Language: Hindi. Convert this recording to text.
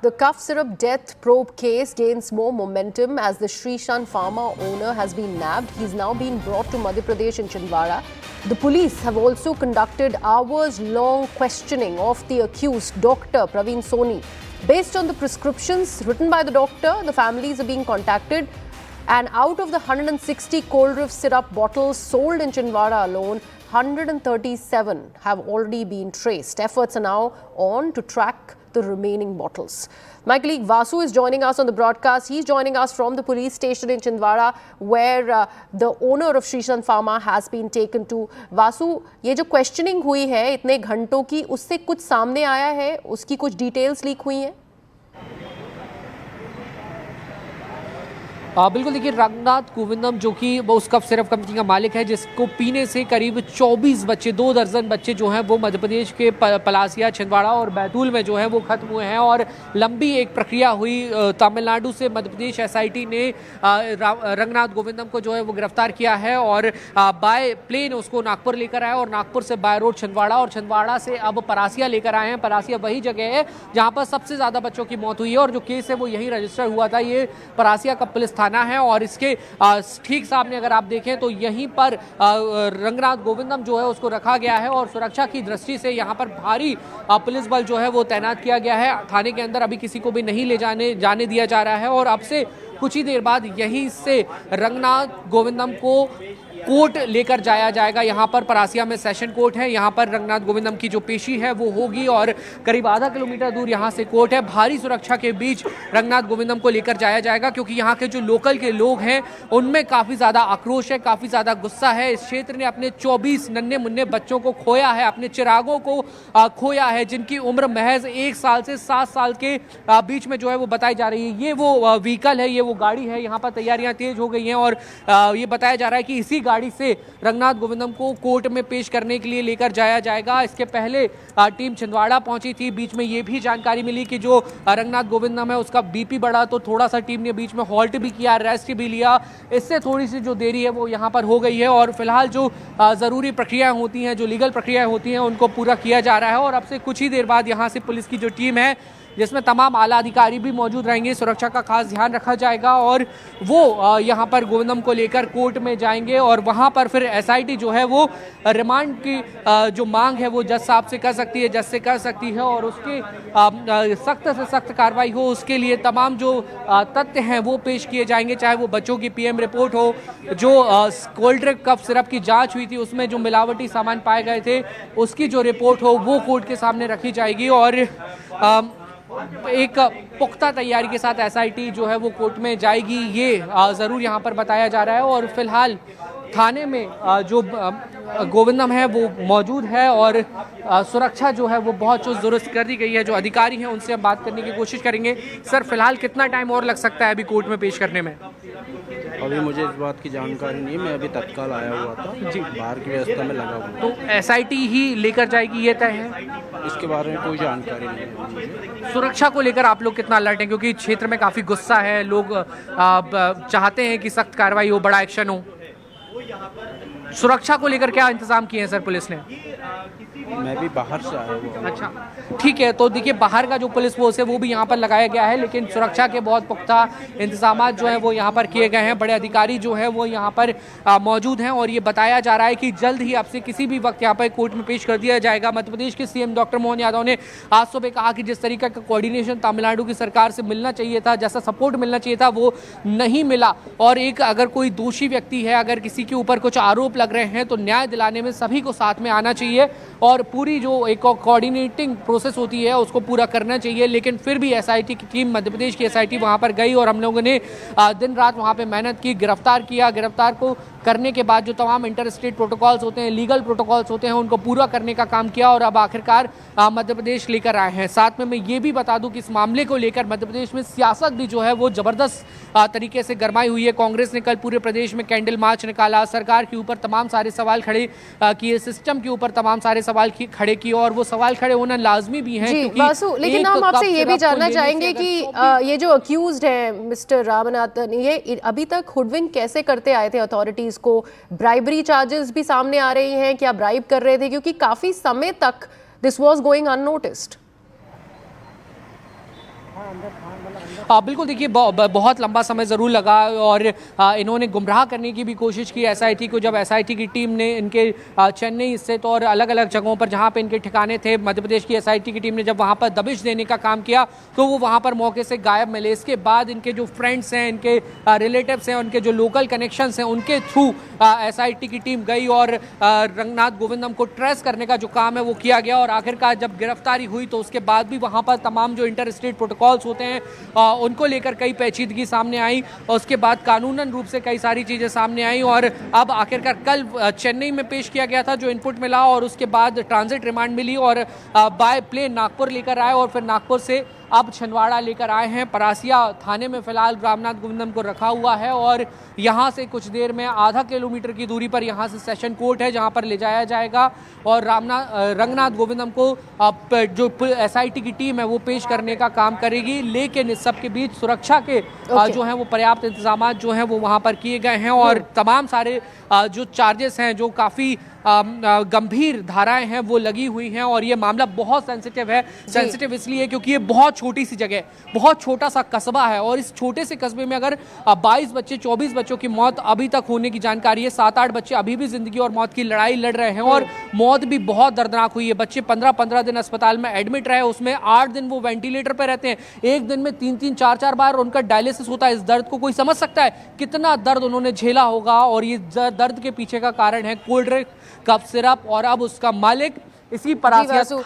The cough syrup death probe case gains more momentum as the Srishan Pharma owner has been nabbed. He's now been brought to Madhya Pradesh in Chhindwara. The police have also conducted hours-long questioning of the accused, Dr. Praveen Soni. Based on the prescriptions written by the doctor, the families are being contacted. And out of the 160 cold reef syrup bottles sold in Chhindwara alone, 137 have already been traced. Efforts are now on to track the remaining bottles. My colleague Vasu is joining us on the broadcast. He's joining us from the police station in Chhindwara where the owner of Srishan Pharma has been taken to. Vasu, ये जो questioning हुई है इतने घंटों की, उससे कुछ सामने आया है? उसकी कुछ details leak हुई हैं? बिल्कुल, देखिए रंगनाथ गोविंदम जो कि वो उस कफ सिरप कंपनी का मालिक है जिसको पीने से करीब 24 बच्चे 2 दर्जन बच्चे जो हैं वो मध्य प्रदेश के पलासिया, छिंदवाड़ा और बैतूल में जो है वो खत्म हुए हैं। और लंबी एक प्रक्रिया हुई, तमिलनाडु से मध्य प्रदेश एसआईटी ने रंगनाथ गोविंदम को जो है वो गिरफ्तार किया है और बाय प्लेन उसको नागपुर लेकर आया और नागपुर से बाय रोड छिंदवाड़ा और छिंदवाड़ा से अब परासिया लेकर आए हैं। परासिया वही जगह है जहाँ पर सबसे ज़्यादा बच्चों की मौत हुई है और जो केस है वो यही रजिस्टर हुआ था। ये परासिया का पुलिस थाना है और इसके ठीक सामने अगर आप देखें तो यहीं पर रंगनाथ गोविंदम जो है उसको रखा गया है और सुरक्षा की दृष्टि से यहाँ पर भारी पुलिस बल जो है वो तैनात किया गया है। थाने के अंदर अभी किसी को भी नहीं ले जाने दिया जा रहा है और अब से कुछ ही देर बाद यहीं से रंगनाथ गोविंदम को कोर्ट लेकर जाया जाएगा। यहाँ पर परासिया में सेशन कोर्ट है, यहाँ पर रंगनाथ गोविंदम की जो पेशी है वो होगी और करीब आधा किलोमीटर दूर यहाँ से कोर्ट है। भारी सुरक्षा के बीच रंगनाथ गोविंदम को लेकर जाया जाएगा क्योंकि यहाँ के जो लोकल के लोग हैं उनमें काफ़ी ज़्यादा आक्रोश है, काफ़ी ज़्यादा गुस्सा है। इस क्षेत्र ने अपने 24 नन्हे मुन्ने बच्चों को खोया है, अपने चिरागों को खोया है जिनकी उम्र महज 1 साल से 7 साल के बीच में जो है वो बताई जा रही है। ये वो व्हीकल है, ये वो गाड़ी है, यहाँ पर तैयारियाँ तेज हो गई हैं और ये बताया जा रहा है कि इसी गाड़ी से रंगनाथ गोविंदम को कोर्ट में पेश करने के लिए लेकर जाया जाएगा। इसके पहले टीम छिंदवाड़ा पहुंची थी। बीच में ये भी जानकारी मिली कि जो रंगनाथ गोविंदम है उसका बीपी बढ़ा तो थोड़ा सा टीम ने बीच में हॉल्ट भी किया, रेस्ट भी लिया। इससे थोड़ी सी जो देरी है वो यहाँ पर हो गई है और फिलहाल जो ज़रूरी प्रक्रियाएं होती हैं, जो लीगल प्रक्रियाएं होती हैं उनको पूरा किया जा रहा है और अब से कुछ ही देर बाद यहाँ से पुलिस की जो टीम है जिसमें तमाम आला अधिकारी भी मौजूद रहेंगे, सुरक्षा का खास ध्यान रखा जाएगा और वो यहाँ पर गोविंदम को लेकर कोर्ट में जाएंगे और वहाँ पर फिर एसआईटी जो है वो रिमांड की जो मांग है वो जज साहब से कर सकती है, जज से कर सकती है और उसके सख्त से सख्त कार्रवाई हो उसके लिए तमाम जो तथ्य हैं वो पेश किए जाएंगे। चाहे वो बच्चों की पीएम रिपोर्ट हो, जो कोल्ड ड्रिंक कफ सिरप की जाँच हुई थी उसमें जो मिलावटी सामान पाए गए थे उसकी जो रिपोर्ट हो वो कोर्ट के सामने रखी जाएगी और एक पुख्ता तैयारी के साथ एसआईटी जो है वो कोर्ट में जाएगी, ये ज़रूर यहाँ पर बताया जा रहा है। और फिलहाल थाने में जो गोविंदम है वो मौजूद है और सुरक्षा जो है वो बहुत चुस्त दुरुस्त कर दी गई है। जो अधिकारी हैं उनसे हम बात करने की कोशिश करेंगे। सर, फिलहाल कितना टाइम और लग सकता है अभी कोर्ट में पेश करने में? अभी मुझे इस बात की जानकारी नहीं है, मैं अभी तत्काल आया हुआ था जी, बाहर की व्यवस्था में लगा हुआ। तो एसआईटी ही लेकर जाएगी ये तय है? इसके बारे में कोई जानकारी नहीं है मुझे। सुरक्षा को लेकर आप लोग कितना अलर्ट हैं क्योंकि क्षेत्र में काफ़ी गुस्सा है, लोग चाहते हैं कि सख्त कार्रवाई हो, बड़ा एक्शन हो। सुरक्षा को लेकर क्या इंतजाम किए हैं सर पुलिस ने? मैं भी बाहर से आया हुआ। अच्छा, ठीक है। तो देखिए बाहर का जो पुलिस फोर्स है वो भी यहाँ पर लगाया गया है लेकिन सुरक्षा के बहुत पुख्ता इंतजाम जो है वो यहाँ पर किए गए हैं। बड़े अधिकारी जो है वो यहाँ पर मौजूद हैं और ये बताया जा रहा है कि जल्द ही अब से किसी भी वक्त यहाँ पर कोर्ट में पेश कर दिया जाएगा। मध्य प्रदेश के सीएम डॉक्टर मोहन यादव ने आज सुबह कहा कि जिस तरीके का कोऑर्डिनेशन तमिलनाडु की सरकार से मिलना चाहिए था, जैसा सपोर्ट मिलना चाहिए था वो नहीं मिला और एक अगर कोई दोषी व्यक्ति है, अगर किसी के ऊपर कुछ आरोप लग रहे हैं तो न्याय दिलाने में सभी को साथ में आना चाहिए और पूरी जो एक कोऑर्डिनेटिंग प्रोसेस होती है उसको पूरा करना चाहिए। लेकिन फिर भी एसआईटी की टीम, मध्य प्रदेश की एसआईटी वहां पर गई और हम लोगों ने दिन रात वहां पे मेहनत की, गिरफ्तार किया। गिरफ्तार को करने के बाद जो तमाम इंटर स्टेट प्रोटोकॉल्स होते हैं, लीगल प्रोटोकॉल्स होते हैं, उनको पूरा करने का काम किया और अब आखिरकार मध्य प्रदेश लेकर आए हैं। साथ में मैं ये भी बता दूं कि इस मामले को लेकर मध्य प्रदेश में सियासत भी जो है वो जबरदस्त तरीके से गरमाई हुई है। कांग्रेस ने कल पूरे प्रदेश में कैंडल मार्च निकाला, सरकार के ऊपर तमाम सारे सवाल खड़े किए, सिस्टम के ऊपर तमाम सारे सवाल खड़े किए और वो सवाल खड़े होना लाजमी भी है। वासु, लेकिन हम आपसे ये भी जानना चाहेंगे कि ये जो अक्यूज्ड हैं मिस्टर रामनाथन, ये अभी तक हुडविंग कैसे करते आए थे अथॉरिटीज को? ब्राइबरी चार्जेस भी सामने आ रही हैं, क्या ब्राइब कर रहे थे? क्योंकि काफी समय तक दिस वाज गोइंग अननोटिस्ड। बिल्कुल, देखिए बहुत लंबा समय ज़रूर लगा और इन्होंने गुमराह करने की भी कोशिश की एसआईटी को। जब एसआईटी की टीम ने इनके चेन्नई स्थित और अलग अलग जगहों पर जहां पे इनके ठिकाने थे, मध्य प्रदेश की एसआईटी की टीम ने जब वहां पर दबिश देने का काम किया तो वो वहां पर मौके से गायब मिले। इसके बाद इनके जो फ्रेंड्स हैं, इनके रिलेटिव्स हैं, उनके जो लोकल कनेक्शंस हैं, उनके थ्रू एसआईटी की टीम गई और रंगनाथ गोविंदम को ट्रेस करने का जो काम है वो किया गया। और आखिरकार जब गिरफ्तारी हुई तो उसके बाद भी वहां पर तमाम जो इंटर स्टेट प्रोटोकॉल्स होते हैं उनको लेकर कई पेचीदगी सामने आई और उसके बाद कानूनन रूप से कई सारी चीज़ें सामने आई। और अब आखिरकार कल चेन्नई में पेश किया गया था जो इनपुट मिला और उसके बाद ट्रांजिट रिमांड मिली और बाय प्लेन नागपुर लेकर आए और फिर नागपुर से अब छिंदवाड़ा लेकर आए हैं। परासिया थाने में फिलहाल रामनाथ गोविंदम को रखा हुआ है और यहाँ से कुछ देर में आधा किलोमीटर की दूरी पर यहाँ से सेशन कोर्ट है जहाँ पर ले जाया जाएगा और रंगनाथ गोविंदम को जो एसआईटी की टीम है वो पेश करने का काम करेगी। लेकिन इस सब के बीच सुरक्षा के जो है वो पर्याप्त इंतजाम जो हैं वो वहाँ पर किए गए हैं और तमाम सारे जो चार्जेस हैं, जो काफ़ी गंभीर धाराएं हैं वो लगी हुई हैं और ये मामला बहुत सेंसिटिव है। सेंसिटिव इसलिए क्योंकि ये बहुत छोटी सी जगह, बहुत छोटा सा कस्बा है और इस छोटे से कस्बे में अगर 22 बच्चे 24 बच्चों की मौत अभी तक होने की जानकारी है। 7-8 बच्चे अभी भी जिंदगी और मौत की लड़ाई लड़ रहे हैं और मौत भी बहुत दर्दनाक हुई है। बच्चे 15-15 दिन अस्पताल में एडमिट रहे, उसमें 8 दिन वो वेंटिलेटर पर रहते हैं, एक दिन में 3-3 4-4 बार उनका डायलिसिस होता है। इस दर्द को कोई समझ सकता है कितना दर्द उन्होंने झेला होगा और ये दर्द के पीछे का कारण है कोल्ड ड्रिंक, कफ सिरप और अब उसका मालिक इसी परासिया